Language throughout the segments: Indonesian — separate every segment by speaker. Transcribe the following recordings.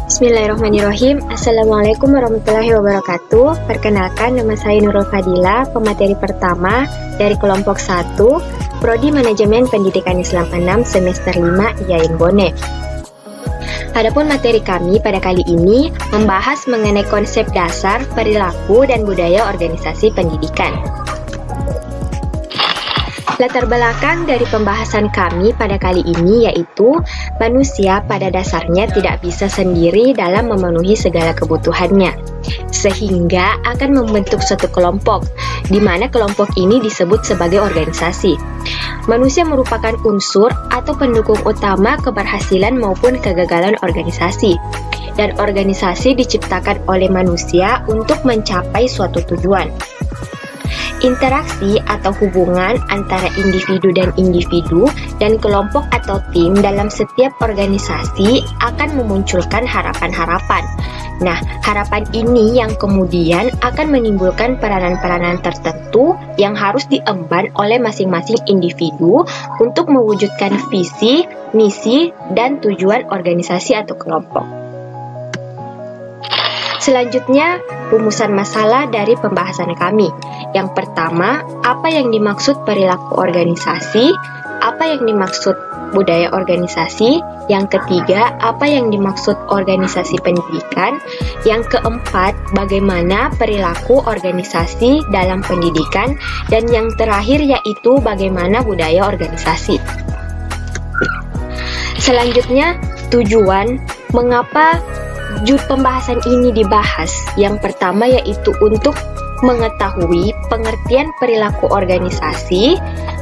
Speaker 1: Bismillahirrahmanirrahim. Assalamualaikum warahmatullahi wabarakatuh. Perkenalkan, nama saya Nurul Fadila, pemateri pertama dari kelompok 1, Prodi Manajemen Pendidikan Islam 6, semester 5, IAIN Bone. Adapun materi kami pada kali ini membahas mengenai konsep dasar, perilaku, dan budaya organisasi pendidikan. Latar belakang dari pembahasan kami pada kali ini yaitu manusia pada dasarnya tidak bisa sendiri dalam memenuhi segala kebutuhannya, sehingga akan membentuk suatu kelompok, di mana kelompok ini disebut sebagai organisasi. Manusia merupakan unsur atau pendukung utama keberhasilan maupun kegagalan organisasi, dan organisasi diciptakan oleh manusia untuk mencapai suatu tujuan. Interaksi atau hubungan antara individu dan kelompok atau tim dalam setiap organisasi akan memunculkan harapan-harapan. Nah, harapan ini yang kemudian akan menimbulkan peranan-peranan tertentu yang harus diemban oleh masing-masing individu untuk mewujudkan visi, misi, dan tujuan organisasi atau kelompok. Selanjutnya, rumusan masalah dari pembahasan kami. Yang pertama, apa yang dimaksud perilaku organisasi? Apa yang dimaksud budaya organisasi? Yang ketiga, apa yang dimaksud organisasi pendidikan? Yang keempat, bagaimana perilaku organisasi dalam pendidikan? Dan yang terakhir yaitu bagaimana budaya organisasi. Selanjutnya, tujuan mengapa pembahasan ini dibahas. Yang pertama yaitu untuk mengetahui pengertian perilaku organisasi,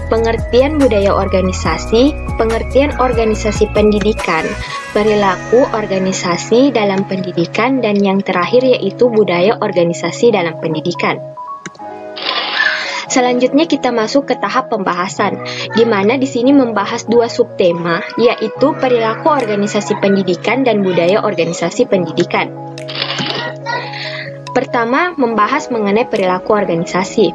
Speaker 1: pengertian budaya organisasi, pengertian organisasi pendidikan, perilaku organisasi dalam pendidikan, dan yang terakhir yaitu budaya organisasi dalam pendidikan. Selanjutnya kita masuk ke tahap pembahasan, di mana di sini membahas dua subtema, yaitu perilaku organisasi pendidikan dan budaya organisasi pendidikan. Pertama, membahas mengenai perilaku organisasi.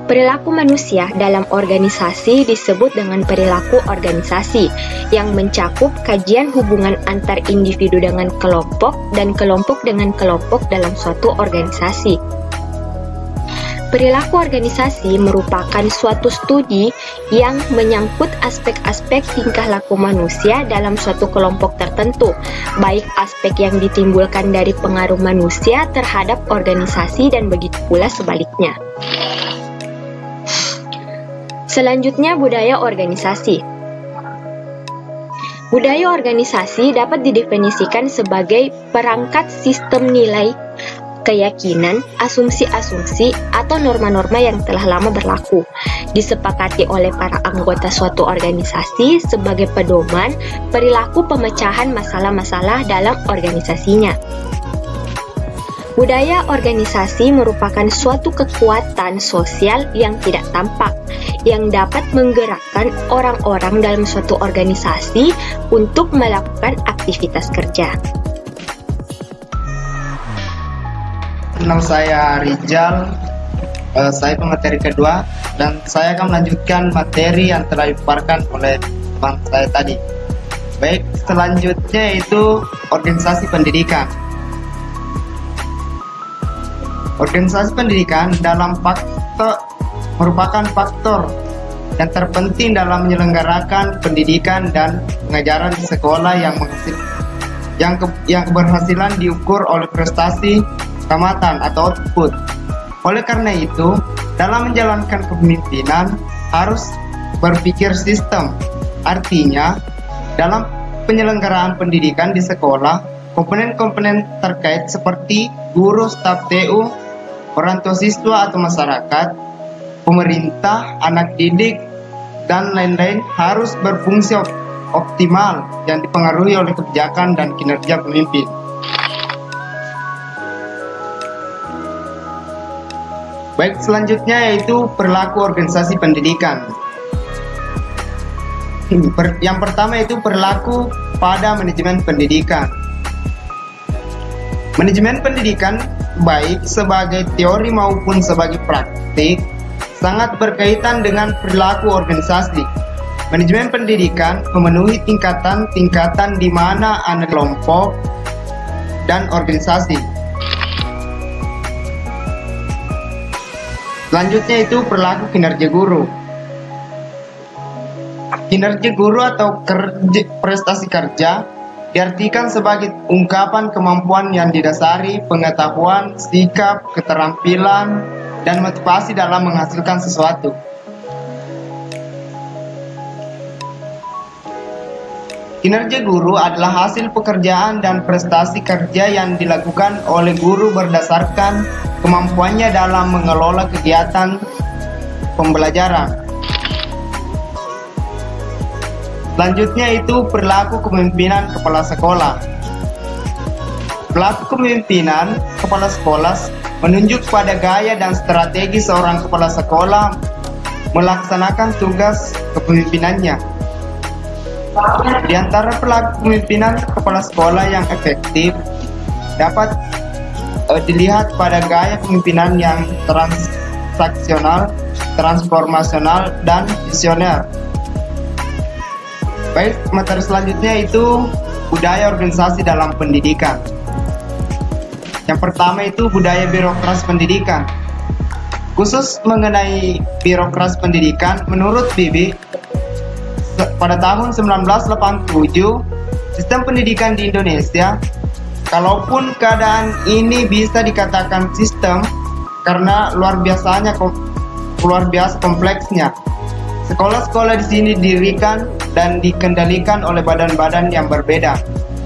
Speaker 1: Perilaku manusia dalam organisasi disebut dengan perilaku organisasi, yang mencakup kajian hubungan antar individu dengan kelompok dan kelompok dengan kelompok dalam suatu organisasi. Perilaku organisasi merupakan suatu studi yang menyangkut aspek-aspek tingkah laku manusia dalam suatu kelompok tertentu, baik aspek yang ditimbulkan dari pengaruh manusia terhadap organisasi dan begitu pula sebaliknya. Selanjutnya, budaya organisasi. Budaya organisasi dapat didefinisikan sebagai perangkat sistem nilai, keyakinan, asumsi-asumsi, atau norma-norma yang telah lama berlaku, disepakati oleh para anggota suatu organisasi sebagai pedoman perilaku pemecahan masalah-masalah dalam organisasinya. Budaya organisasi merupakan suatu kekuatan sosial yang tidak tampak, yang dapat menggerakkan orang-orang dalam suatu organisasi untuk melakukan aktivitas kerja.
Speaker 2: Nama saya Rizal, saya pemateri kedua, dan saya akan melanjutkan materi yang telah dipaparkan oleh teman saya tadi. Baik, selanjutnya yaitu organisasi pendidikan. Organisasi pendidikan merupakan faktor yang terpenting dalam menyelenggarakan pendidikan dan pengajaran di sekolah yang keberhasilan diukur oleh prestasi, keselamatan atau output. Oleh karena itu, dalam menjalankan kepemimpinan harus berpikir sistem. Artinya, dalam penyelenggaraan pendidikan di sekolah, komponen-komponen terkait seperti guru, staf TU, orang tua siswa atau masyarakat, pemerintah, anak didik, dan lain-lain harus berfungsi optimal yang dipengaruhi oleh kebijakan dan kinerja pemimpin. Baik, selanjutnya yaitu perilaku organisasi pendidikan. Yang pertama yaitu perilaku pada manajemen pendidikan. Manajemen pendidikan, baik sebagai teori maupun sebagai praktik, sangat berkaitan dengan perilaku organisasi. Manajemen pendidikan memenuhi tingkatan-tingkatan di mana ada kelompok dan organisasi. Selanjutnya itu perilaku kinerja guru. Kinerja guru atau prestasi kerja diartikan sebagai ungkapan kemampuan yang didasari pengetahuan, sikap, keterampilan, dan motivasi dalam menghasilkan sesuatu. Kinerja guru adalah hasil pekerjaan dan prestasi kerja yang dilakukan oleh guru berdasarkan kemampuannya dalam mengelola kegiatan pembelajaran. Selanjutnya itu perilaku kepemimpinan kepala sekolah. Perilaku kepemimpinan kepala sekolah menunjuk pada gaya dan strategi seorang kepala sekolah melaksanakan tugas kepemimpinannya. Di antara perilaku kepemimpinan kepala sekolah yang efektif dapat dilihat pada gaya kepemimpinan yang transaksional, transformasional, dan visioner. Baik, materi selanjutnya itu budaya organisasi dalam pendidikan. Yang pertama itu budaya birokrasi pendidikan. Khusus mengenai birokrasi pendidikan, menurut Bibi, pada tahun 1987, sistem pendidikan di Indonesia, kalaupun keadaan ini bisa dikatakan sistem karena luar biasa kompleksnya. Sekolah-sekolah di sini didirikan dan dikendalikan oleh badan-badan yang berbeda,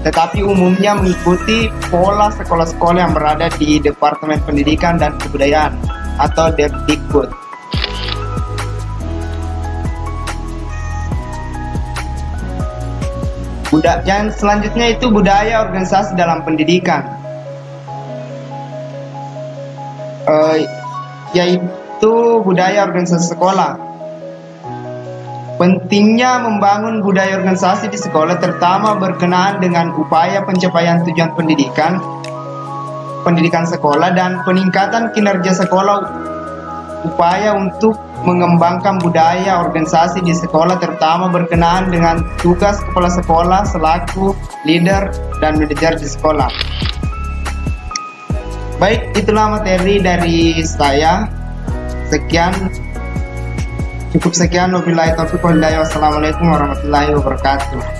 Speaker 2: tetapi umumnya mengikuti pola sekolah-sekolah yang berada di Departemen Pendidikan dan Kebudayaan atau Depdikbud. Yang selanjutnya itu budaya organisasi dalam pendidikan, yaitu budaya organisasi sekolah. Pentingnya membangun budaya organisasi di sekolah terutama berkenaan dengan upaya pencapaian tujuan pendidikan sekolah dan peningkatan kinerja sekolah, upaya untuk mengembangkan budaya organisasi di sekolah terutama berkenaan dengan tugas kepala sekolah selaku leader dan manajer di sekolah. Baik, itulah materi dari saya. Cukup sekian. Wabillahi taufiq wal hidayah. Wassalamualaikum warahmatullahi wabarakatuh.